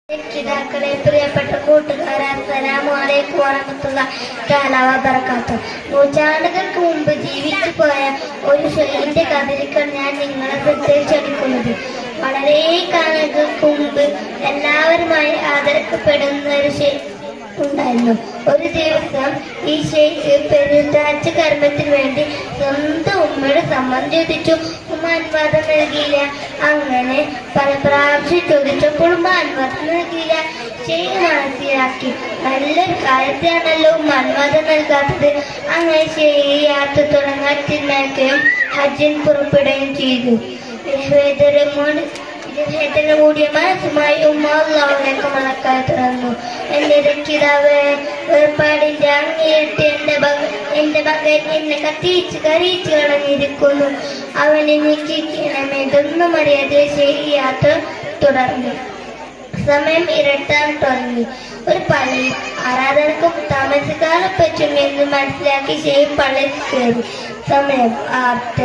രക്ഷിതാക്കളെ, പ്രിയപ്പെട്ട കൂട്ടുകാരെ, അസ്സലാമു അലൈക്കും വറഹ്മത്തുള്ളാഹി വബറകാതുഹു. നൂറ്റാണ്ടുകൾക്ക് മുമ്പ് ജീവിച്ചു പോയ ഒരു ഷെയ്ഖിന്റെ കഥയിലേക്കാണ് ഞാൻ നിങ്ങളെ ശ്രദ്ധയിൽപ്പെടുത്തുന്നത്. വളരെ കാലങ്ങൾക്ക് മുമ്പ് എല്ലാവരുമായി ആദരിക്കപ്പെടുന്ന ഒരു ഷെയ്ഖ് ഉണ്ടായിരുന്നു. ഒരു ദിവസം ഈ ഷെയ്ഖ് പെരുന്നാഴ്ച കർമ്മത്തിന് വേണ്ടി സ്വന്തം ഉമ്മയുടെ സമ്മതം ചോദിച്ചു. ഉമ്മ അനുവാദം നൽകിയില്ല. അങ്ങനെ പല പ്രാവശ്യം ചോദിച്ചപ്പോൾ ഉമ്മ അനുവാദം നൽകിയില്ല. ഷെയ്ഖ് മനസ്സിലാക്കി, നല്ലൊരു കാര്യത്തിനാണല്ലോ ഉമ്മ അനുവാദം നൽകാത്തത്. അങ്ങനെ ഷെയ്ഖ് യാത്ര തുടങ്ങാൻ തീരുമാനിക്കുകയും ഹജ്ജിന് പുറപ്പെടുകയും ചെയ്തു. വേദന കൂടിയ മനസ്സുമായി ഉമ്മ അല്ലാഹുവിലേക്ക് മടക്കാൻ തുറന്നു. എന്റെ രക്ഷിതാവ്, വേർപാടിന്റെ അങ്ങേയറ്റം എന്റെ മകൻ എന്നെ കരയിച്ചു കളഞ്ഞിരിക്കുന്നു. അവനെ നീക്കിക്കണമേ. ഇതൊന്നും അറിയാതെ ഷെയ്ഖ് യാത്ര തുടർന്നു. സമയം ഇരട്ടാൻ തുടങ്ങി. ഒരു പള്ളി ആരാധനക്കും താമസക്കാരെ പറ്റുമെന്ന് മനസ്സിലാക്കി ഷെയ്ഖ് പള്ളിയിൽ കയറി. സമയം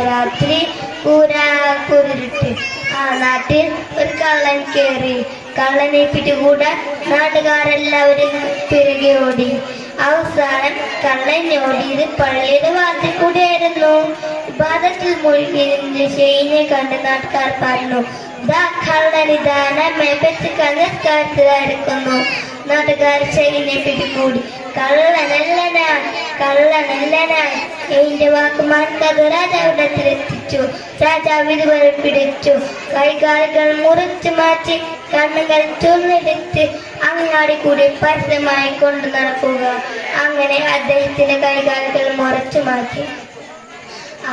രാത്രി കുരുട്ട്. ആ നാട്ടിൽ ഒരു കള്ളൻ കയറി. കള്ളനെ പിടികൂടാൻ നാട്ടുകാരെല്ലാവരും പിറകെ ഓടി. അവസാനം കള്ളൻ ഓടിയത് പള്ളിയുടെ വാതിൽ കൂടിയായിരുന്നു. വിവാദത്തിൽ മുഴുകിയിരുന്ന ഷെയ്ഖിനെ കണ്ട് നാട്ടുകാർ പറഞ്ഞു, ദാ കള്ളൻ ഇതാ നമ്മെ പറ്റി കള്ളക്കാരത്തിലായിരിക്കുന്നു. നാട്ടുകാർ ഷെയ്ഖിനെ പിടികൂടി. കള്ളനല്ലനാൻ എന്റെ വാക്കുമാൻ കഥ രാജാവിന്റെ അടുത്തെത്തിച്ചു. രാജാവ് ഇതുവരെ പിടിച്ചു. കൈകാലുകൾ മുറിച്ചു മാറ്റി കണ്ണുകൾ ചുവന്നെടുത്ത് അങ്ങാടി കൂടി പരസ്യമായി കൊണ്ടു നടക്കുക. അങ്ങനെ അദ്ദേഹത്തിന്റെ കൈകാലുകൾ മുറിച്ചു മാറ്റി.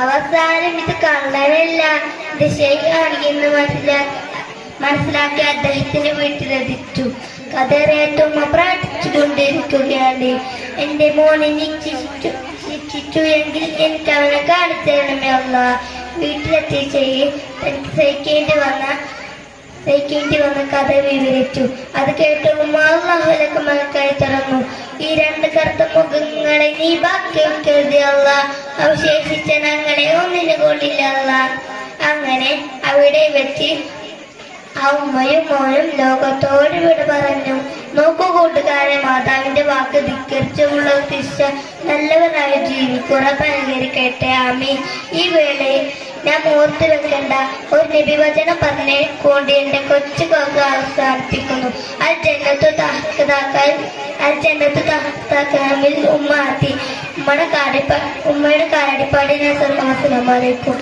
അവസാനം ഇത് കള്ളനല്ല, ഇത് ഷെയ്ഖാണെന്ന് മനസ്സിലാക്കി അദ്ദേഹത്തിന്റെ വീട്ടിലെത്തിച്ചു. കഥറേറ്റുമ്മ പ്രാർത്ഥിച്ചുകൊണ്ടിരിക്കുകയാണ്. എന്റെ മോനെ ശിക്ഷിച്ചു എങ്കിൽ എനിക്ക് അവനെ കാണിച്ചു തരണമേ അല്ലാഹ്. വീട്ടിലെത്തി തനിക്ക് സഹിക്കേണ്ടി വന്ന കഥ വിവരിച്ചു. അത് കേട്ട് ഉമ്മ അല്ലാഹുവിലേക്ക് മടക്കായി തുറന്നു. ഈ രണ്ട് കറുത്ത മുഖങ്ങളെ നീ ബാക്കി വെക്കരുത് അല്ലാഹ്. അവശേഷിച്ച ഞങ്ങളെ ഒന്നിനു കൊള്ളില്ല അല്ലാഹ്. അങ്ങനെ അവിടെ വെച്ച് ആ ഉമ്മയും മോനും ലോകത്തോട് വിട പറഞ്ഞു. നോക്കൂ കൂട്ടുകാരെ, മാതാവിന്റെ വാക്ക് ധിക്കരിച്ചുള്ള ശിക്ഷ നല്ലവരായി ജീവിക്കുക അനുകരിക്കട്ടെ. ആമീൻ. ഈ വേളയിൽ ഞാൻ ഓർത്തു വെക്കേണ്ട ഒരു നബിവചനം പറഞ്ഞുകൊണ്ട് എന്റെ കൊച്ചു കോക അവസാനിപ്പിക്കുന്നു. അൽ ജന്നത്തു തഹ്താക്കാമിൽ ഉമ്മ ആത്തി. ഉമ്മയുടെ കാലടിപ്പാടിനെ. അസ്സലാമു അലൈക്കും.